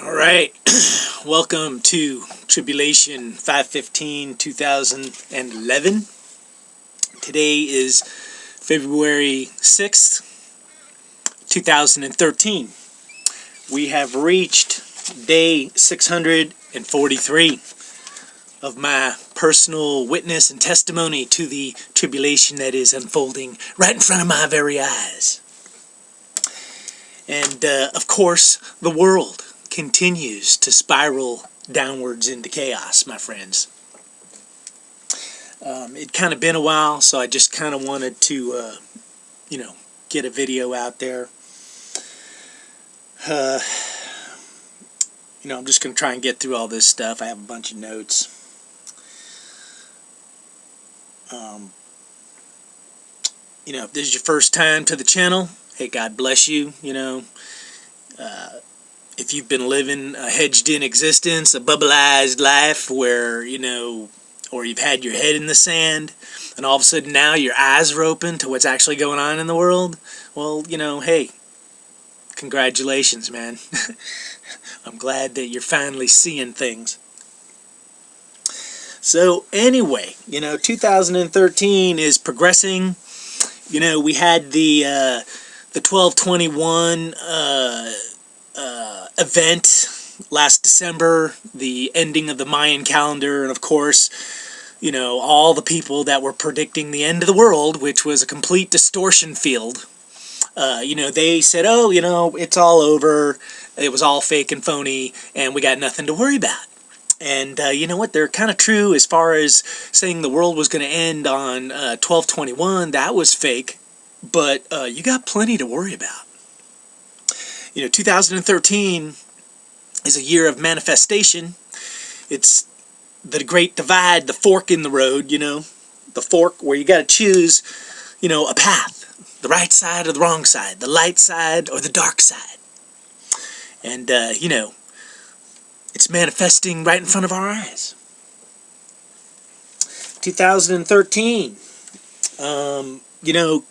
Alright, welcome to Tribulation 5/15/2011. Today is February 6th, 2013. We have reached day 643 of my personal witness and testimony to the tribulation that is unfolding right in front of my very eyes. And, of course, the world continues to spiral downwards into chaos, my friends. It kind of been a while, so I just kind of wanted to, get a video out there. I'm just going to try and get through all this stuff. I have a bunch of notes. If this is your first time to the channel, hey, God bless you, if you've been living a hedged-in existence, a bubbleized life where, or you've had your head in the sand, and all of a sudden now your eyes are open to what's actually going on in the world, well, hey, congratulations, man. I'm glad that you're finally seeing things. So, anyway, 2013 is progressing. We had the 12/21 event last December, the ending of the Mayan calendar, and of course, all the people that were predicting the end of the world, which was a complete distortion field. They said, oh, it's all over, it was all fake and phony, and we got nothing to worry about. And you know what, they're kind of true as far as saying the world was going to end on 12/21, that was fake, but you got plenty to worry about. 2013 is a year of manifestation. It's the great divide, the fork in the road, the fork where you got to choose, a path, the right side or the wrong side, the light side or the dark side. And, it's manifesting right in front of our eyes. 2013,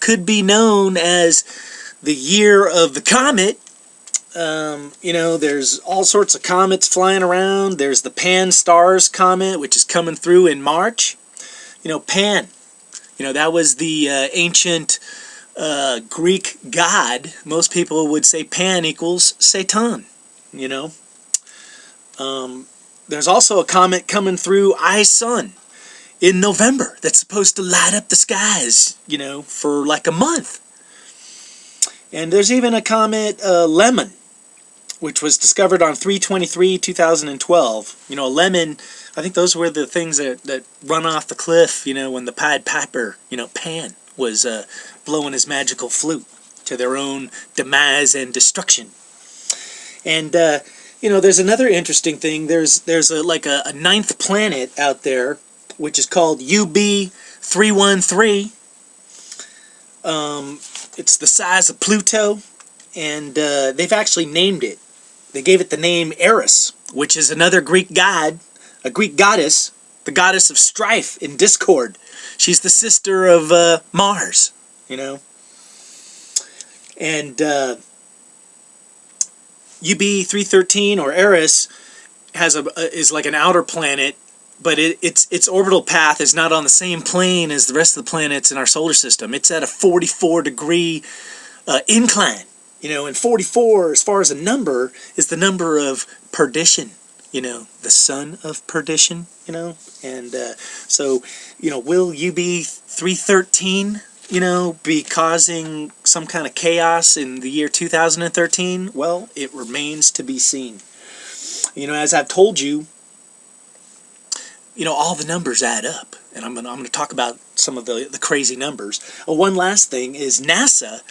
could be known as the year of the comet. There's all sorts of comets flying around. There's the Pan-STARRS comet, which is coming through in March. Pan, that was the ancient Greek god. Most people would say Pan equals Satan, There's also a comet coming through I-Sun in November that's supposed to light up the skies, for like a month. And there's even a comet, Lemon, which was discovered on 3/23/2012. Lemon, I think those were the things that run off the cliff, when the Pied Piper, Pan, was blowing his magical flute to their own demise and destruction. And, there's another interesting thing. There's a ninth planet out there, which is called UB313. It's the size of Pluto, and they've actually named it. They gave it the name Eris, which is another Greek god, a Greek goddess, the goddess of strife and discord. She's the sister of Mars, And UB313 or Eris is like an outer planet, but its orbital path is not on the same plane as the rest of the planets in our solar system. It's at a 44-degree incline. And 44, as far as a number, is the number of perdition. The son of perdition. And so, will UB313, be causing some kind of chaos in the year 2013? Well, it remains to be seen. As I've told you, all the numbers add up, and I'm gonna talk about some of the crazy numbers. One last thing is NASA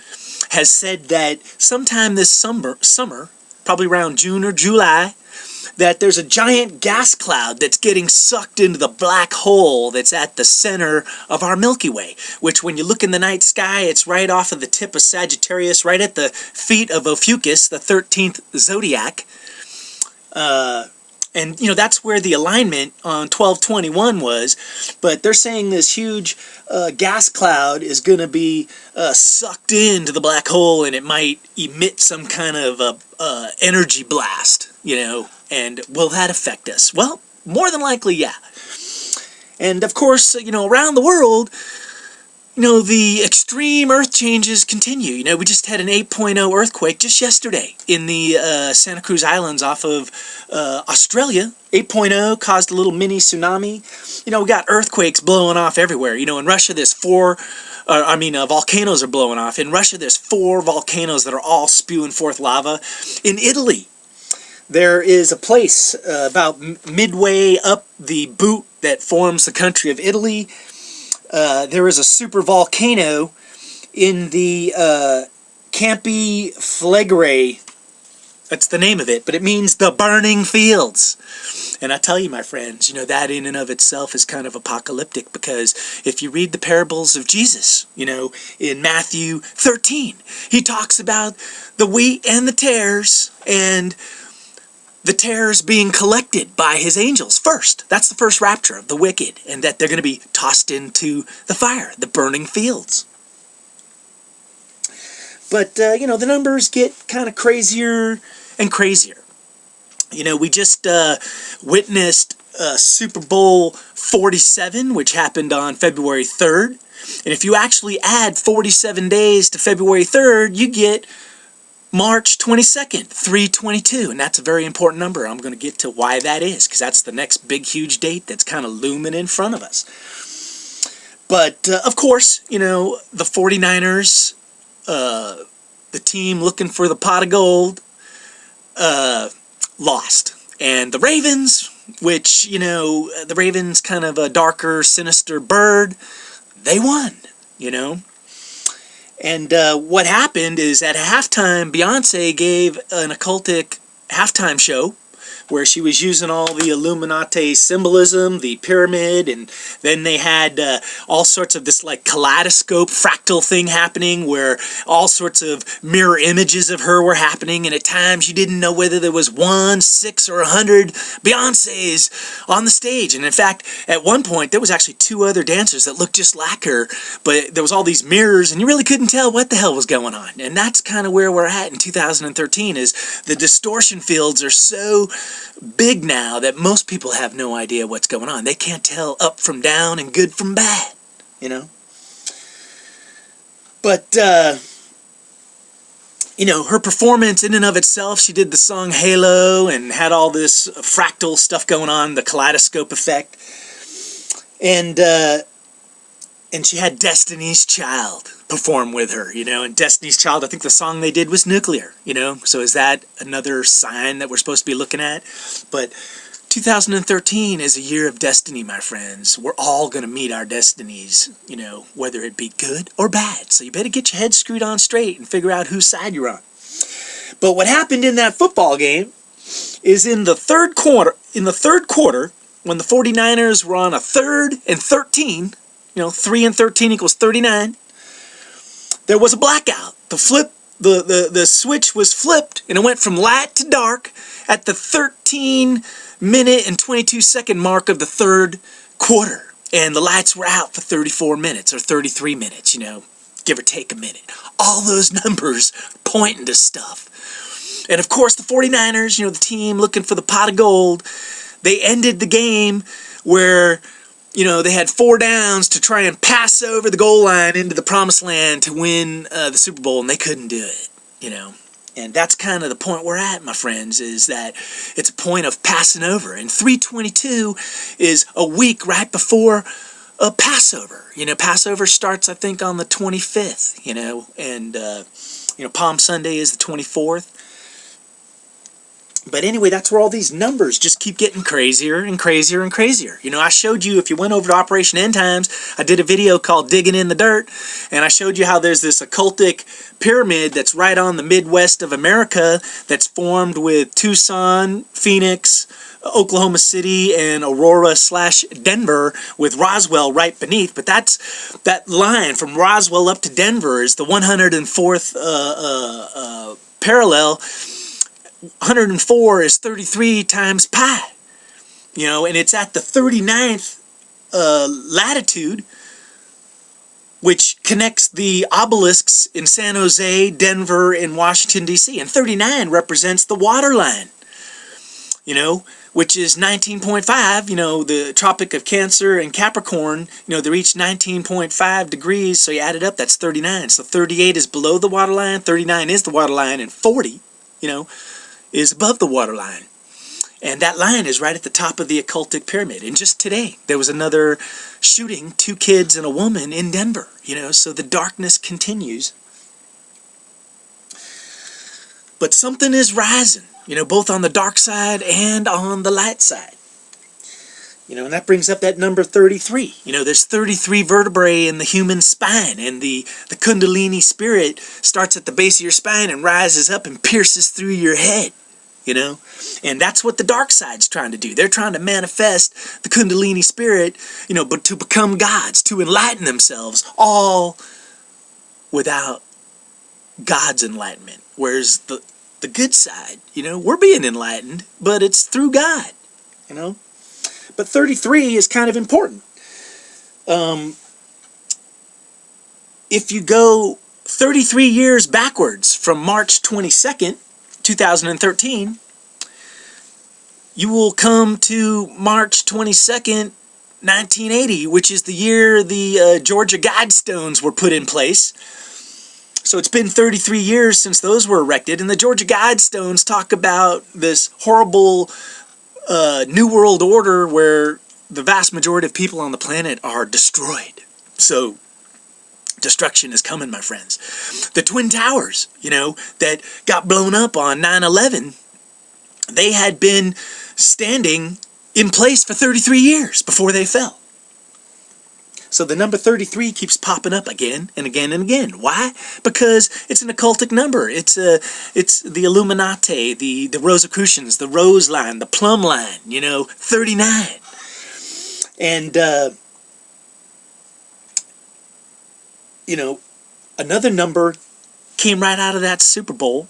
has said that sometime this summer, probably around June or July, that there's a giant gas cloud that's getting sucked into the black hole that's at the center of our Milky Way, which when you look in the night sky, it's right off of the tip of Sagittarius, right at the feet of Ophiuchus, the 13th zodiac. And, that's where the alignment on 12/21 was. But they're saying this huge gas cloud is going to be sucked into the black hole, and it might emit some kind of energy blast, and will that affect us? Well, more than likely, yeah. And, of course, around the world, the extreme earth changes continue. We just had an 8.0 earthquake just yesterday in the Santa Cruz Islands off of Australia. 8.0 caused a little mini tsunami. We got earthquakes blowing off everywhere. In Russia, there's volcanoes are blowing off. In Russia, there's 4 volcanoes that are all spewing forth lava. In Italy, there is a place about midway up the boot that forms the country of Italy. There is a super volcano in the Campi Flegrei. That's the name of it, but it means the burning fields. And I tell you, my friends, that in and of itself is kind of apocalyptic, because if you read the parables of Jesus, in Matthew 13, he talks about the wheat and the tares, and the tares being collected by his angels first. That's the first rapture of the wicked, and that they're going to be tossed into the fire, the burning fields. But, the numbers get kind of crazier and crazier. We just witnessed Super Bowl 47, which happened on February 3rd. And if you actually add 47 days to February 3rd, you get March 22nd, 3/22, and that's a very important number. I'm going to get to why that is, because that's the next big, huge date that's kind of looming in front of us. But, of course, the 49ers, the team looking for the pot of gold, lost. And the Ravens, which, the Ravens kind of a darker, sinister bird, they won, And what happened is at halftime, Beyonce gave an occultic halftime show where she was using all the Illuminati symbolism, the pyramid, and then they had all sorts of this like kaleidoscope fractal thing happening where all sorts of mirror images of her were happening, and at times you didn't know whether there was 1, 6, or 100 Beyoncés on the stage. And in fact, at one point there was actually 2 other dancers that looked just like her, but there was all these mirrors and you really couldn't tell what the hell was going on. And that's kind of where we're at in 2013, is the distortion fields are so big now that most people have no idea what's going on. They can't tell up from down and good from bad, But, her performance in and of itself, she did the song Halo and had all this fractal stuff going on, the kaleidoscope effect. And she had Destiny's Child perform with her, and Destiny's Child, I think the song they did was Nuclear, so is that another sign that we're supposed to be looking at? But 2013 is a year of destiny, my friends. We're all going to meet our destinies, whether it be good or bad. So you better get your head screwed on straight and figure out whose side you're on. But what happened in that football game is in the third quarter, when the 49ers were on a 3rd and 13, 3 and 13 equals 39, there was a blackout. The switch was flipped, and it went from light to dark at the 13-minute and 22-second mark of the 3rd quarter. And the lights were out for 34 minutes or 33 minutes, give or take a minute. All those numbers pointing to stuff. And of course, the 49ers, the team looking for the pot of gold, they ended the game where they had 4 downs to try and pass over the goal line into the promised land to win the Super Bowl, and they couldn't do it, And that's kind of the point we're at, my friends, is that it's a point of passing over. And 3/22 is a week right before Passover. Passover starts, I think, on the 25th, and, Palm Sunday is the 24th. But anyway, that's where all these numbers just keep getting crazier and crazier and crazier. I showed you, if you went over to Operation End Times, I did a video called Digging in the Dirt, and I showed you how there's this occultic pyramid that's right on the Midwest of America that's formed with Tucson, Phoenix, Oklahoma City, and Aurora/Denver, with Roswell right beneath. But that line from Roswell up to Denver is the 104th parallel. 104 is 33 times pi. and it's at the 39th latitude, which connects the obelisks in San Jose, Denver, and Washington, D.C. And 39 represents the water line, which is 19.5, the Tropic of Cancer and Capricorn, they reach 19.5 degrees, so you add it up, that's 39. So 38 is below the water line, 39 is the water line, and 40, is above the water line. And that line is right at the top of the occultic pyramid. And just today, there was another shooting, 2 kids and a woman in Denver, so the darkness continues. But something is rising, both on the dark side and on the light side. And that brings up that number 33. There's 33 vertebrae in the human spine, and the Kundalini spirit starts at the base of your spine and rises up and pierces through your head. And that's what the dark side's trying to do. They're trying to manifest the Kundalini spirit, but to become gods, to enlighten themselves, all without God's enlightenment. Whereas the good side, we're being enlightened, but it's through God, But 33 is kind of important. If you go 33 years backwards from March 22nd, 2013, you will come to March 22nd, 1980, which is the year the Georgia Guidestones were put in place. So it's been 33 years since those were erected, and the Georgia Guidestones talk about this horrible New World Order where the vast majority of people on the planet are destroyed. So destruction is coming, my friends. The Twin Towers, that got blown up on 9/11, they had been standing in place for 33 years before they fell. So the number 33 keeps popping up again and again and again. Why? Because it's an occultic number. It's the Illuminati, the Rosicrucians, the Rose line, the plumb line, 39. And another number came right out of that Super Bowl.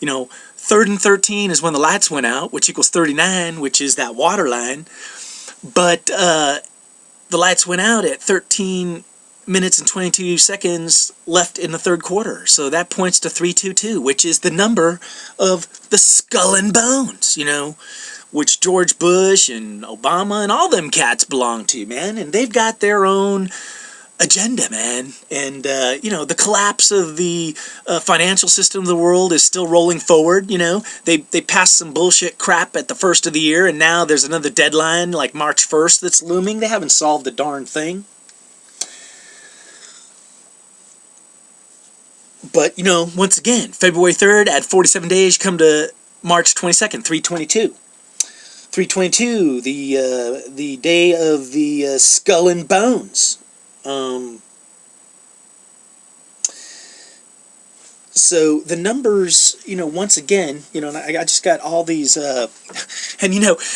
3rd and 13 is when the lights went out, which equals 39, which is that water line. But the lights went out at 13 minutes and 22 seconds left in the third quarter. So that points to 322, which is the number of the skull and bones, which George Bush and Obama and all them cats belong to, man. And they've got their own agenda, man. And, the collapse of the financial system of the world is still rolling forward, They passed some bullshit crap at the first of the year, and now there's another deadline, like March 1st, that's looming. They haven't solved the darn thing. But, once again, February 3rd, add 47 days, you come to March 22nd, 322. 322, the day of the skull and bones. So the numbers, once again, and I just got all these, and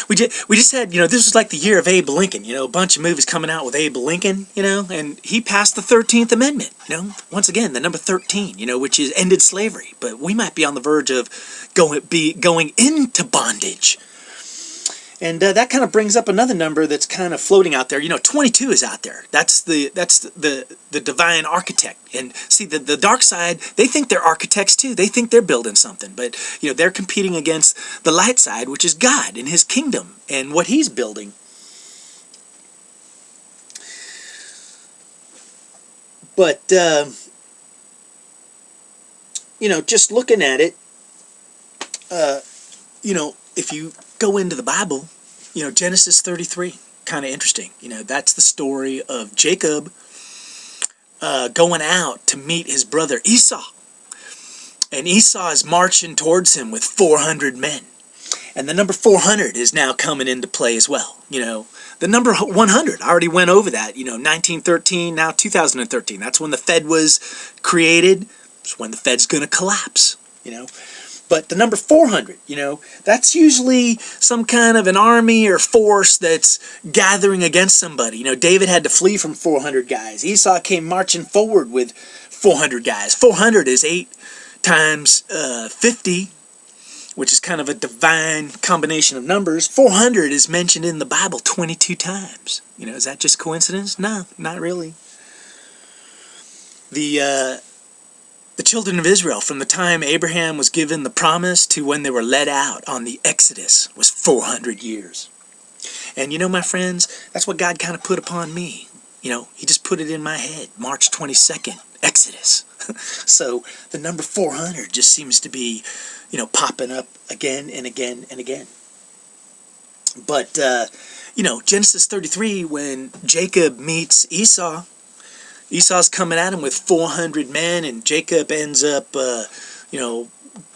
we just had, this was like the year of Abe Lincoln, a bunch of movies coming out with Abe Lincoln, and he passed the 13th Amendment, once again, the number 13, which is ended slavery, but we might be on the verge of going into bondage. And that kind of brings up another number that's kind of floating out there. 22 is out there. That's the divine architect. And see, the dark side, they think they're architects too. They think they're building something. But, they're competing against the light side, which is God and His kingdom and what He's building. But, just looking at it, if you go into the Bible, Genesis 33, kind of interesting. That's the story of Jacob going out to meet his brother Esau. And Esau is marching towards him with 400 men. And the number 400 is now coming into play as well. The number 100, I already went over that. 1913, now 2013. That's when the Fed was created. It's when the Fed's going to collapse, But the number 400, that's usually some kind of an army or force that's gathering against somebody. David had to flee from 400 guys. Esau came marching forward with 400 guys. 400 is 8 times 50, which is kind of a divine combination of numbers. 400 is mentioned in the Bible 22 times. You know, is that just coincidence? No, not really. The children of Israel, from the time Abraham was given the promise to when they were led out on the Exodus, was 400 years. And you know, my friends, that's what God kind of put upon me. You know, he just put it in my head. March 22nd, Exodus. So the number 400 just seems to be, you know, popping up again and again and again. But, you know, Genesis 33, when Jacob meets Esau, Esau's coming at him with 400 men, and Jacob ends up, you know,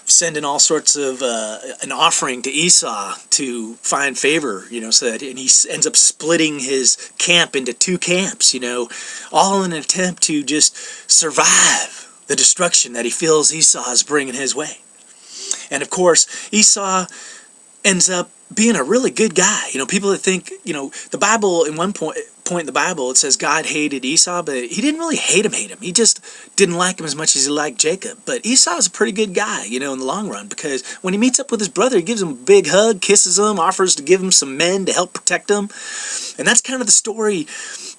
sending all sorts of an offering to Esau to find favor, you know, so that, and he ends up splitting his camp into 2 camps, you know, all in an attempt to just survive the destruction that he feels Esau is bringing his way. And of course, Esau ends up being a really good guy. You know, people that think, you know, the Bible, in one point in the Bible, it says God hated Esau, but he didn't really hate him. He just didn't like him as much as he liked Jacob. But Esau's a pretty good guy, you know, in the long run, because when he meets up with his brother, he gives him a big hug, kisses him, offers to give him some men to help protect him. And that's kind of the story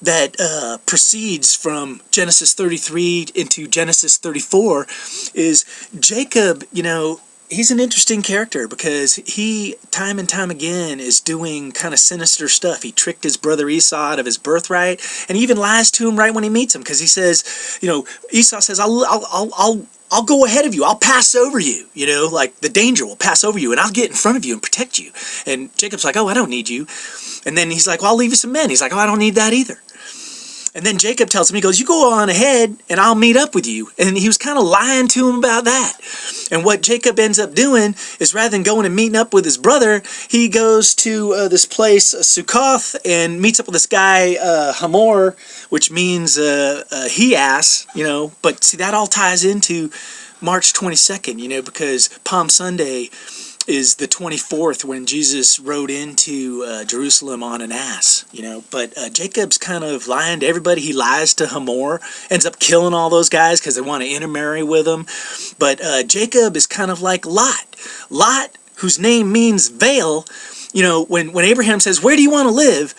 that proceeds from Genesis 33 into Genesis 34, is Jacob, you know, he's an interesting character because he, time and time again, is doing kind of sinister stuff. He tricked his brother Esau out of his birthright, and he even lies to him right when he meets him, because he says, you know, Esau says, I'll go ahead of you. I'll pass over you. You know, like the danger will pass over you, and I'll get in front of you and protect you. And Jacob's like, oh, I don't need you. And then he's like, well, I'll leave you some men. He's like, oh, I don't need that either. And then Jacob tells him, he goes, you go on ahead and I'll meet up with you. And he was kind of lying to him about that. And what Jacob ends up doing is, rather than going and meeting up with his brother, he goes to this place, Sukkoth, and meets up with this guy, Hamor, which means he-ass, you know. But see, that all ties into March 22nd, you know, because Palm Sunday is the 24th, when Jesus rode into Jerusalem on an ass, you know. But Jacob's kind of lying to everybody. He lies to Hamor, ends up killing all those guys because they want to intermarry with him. But Jacob is kind of like Lot. Lot, whose name means veil, you know, when Abraham says, where do you want to live?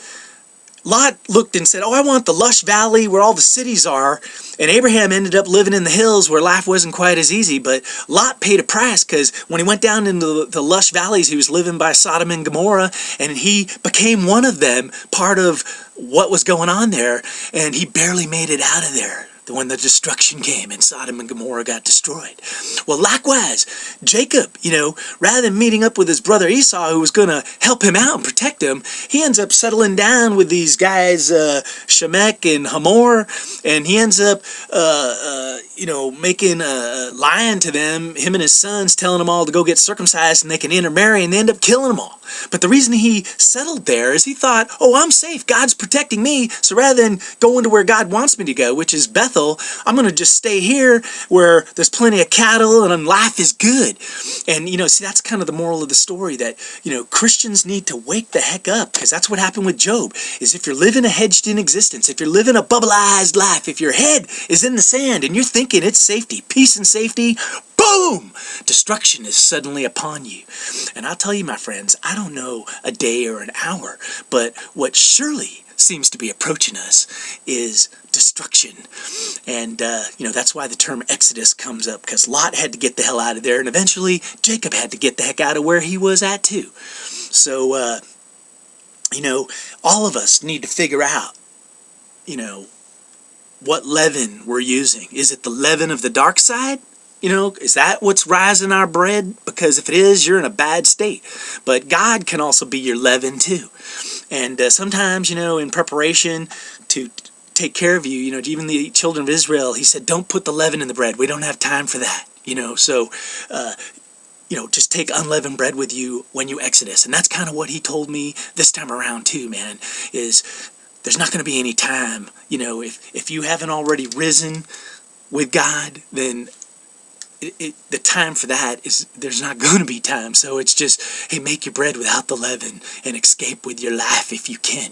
Lot looked and said, oh, I want the lush valley where all the cities are. And Abraham ended up living in the hills where life wasn't quite as easy. But Lot paid a price, because when he went down into the lush valleys, he was living by Sodom and Gomorrah, and he became one of them, part of what was going on there. And he barely made it out of there when the destruction came and Sodom and Gomorrah got destroyed. Well, likewise, Jacob, you know, rather than meeting up with his brother Esau, who was going to help him out and protect him, he ends up settling down with these guys, Shemek and Hamor, and he ends up, you know, making, lying to them, him and his sons, telling them all to go get circumcised and they can intermarry, and they end up killing them all. But the reason he settled there is he thought, oh, I'm safe, God's protecting me, so rather than going to where God wants me to go, which is Bethel, I'm going to just stay here where there's plenty of cattle and life is good. And, you know, see, that's kind of the moral of the story, that, you know, Christians need to wake the heck up, because that's what happened with Job, is if you're living a hedged-in existence, if you're living a bubbleized life, if your head is in the sand and you're thinking it's safety, peace and safety, boom! Destruction is suddenly upon you. And I'll tell you, my friends, I don't know a day or an hour, but what surely seems to be approaching us is destruction. And, you know, that's why the term Exodus comes up, because Lot had to get the hell out of there, and eventually Jacob had to get the heck out of where he was at too. So, you know, all of us need to figure out, you know, what leaven we're using. Is it the leaven of the dark side? You know, is that what's rising our bread? Because if it is, you're in a bad state. But God can also be your leaven too. And sometimes, you know, in preparation to take care of you, you know, even the children of Israel, he said, don't put the leaven in the bread. We don't have time for that. You know, so, you know, just take unleavened bread with you when you exodus. And that's kind of what he told me this time around too, man, is there's not going to be any time. You know, if you haven't already risen with God, then the time for that is, there's not going to be time. So it's just, hey, make your bread without the leaven and escape with your life if you can.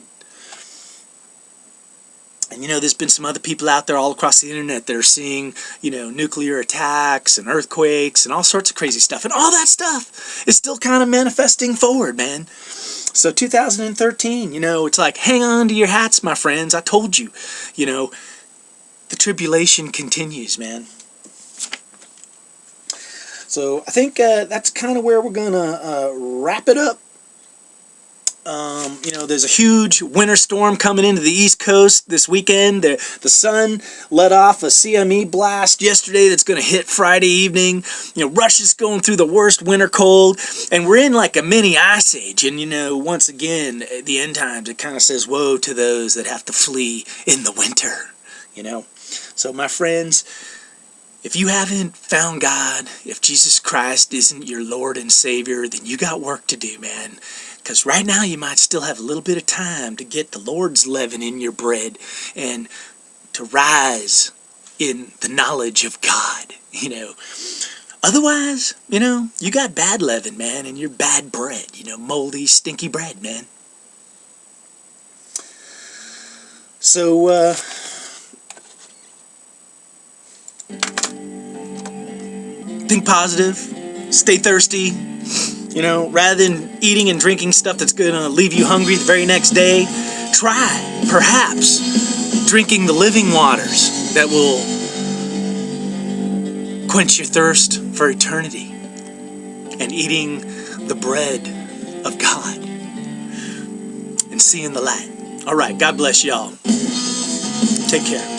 And there's been some other people out there all across the internet that are seeing, nuclear attacks and earthquakes and all sorts of crazy stuff. And all that stuff is still kind of manifesting forward, man. So 2013, it's like, hang on to your hats, my friends. I told you, the tribulation continues, man. So I think that's kind of where we're going to wrap it up. There's a huge winter storm coming into the East Coast this weekend. The sun let off a CME blast yesterday that's going to hit Friday evening. Russia's going through the worst winter cold, and we're in like a mini ice age. And, once again, the end times, it kind of says, woe to those that have to flee in the winter, So, my friends, if you haven't found God, if Jesus Christ isn't your Lord and Savior, then you got work to do, man. Because right now you might still have a little bit of time to get the Lord's leaven in your bread and to rise in the knowledge of God, Otherwise, you got bad leaven, man, and you're bad bread, moldy, stinky bread, man. So, think positive, stay thirsty. Rather than eating and drinking stuff that's going to leave you hungry the very next day, try, perhaps, drinking the living waters that will quench your thirst for eternity, and eating the bread of God and seeing the light. All right, God bless y'all. Take care.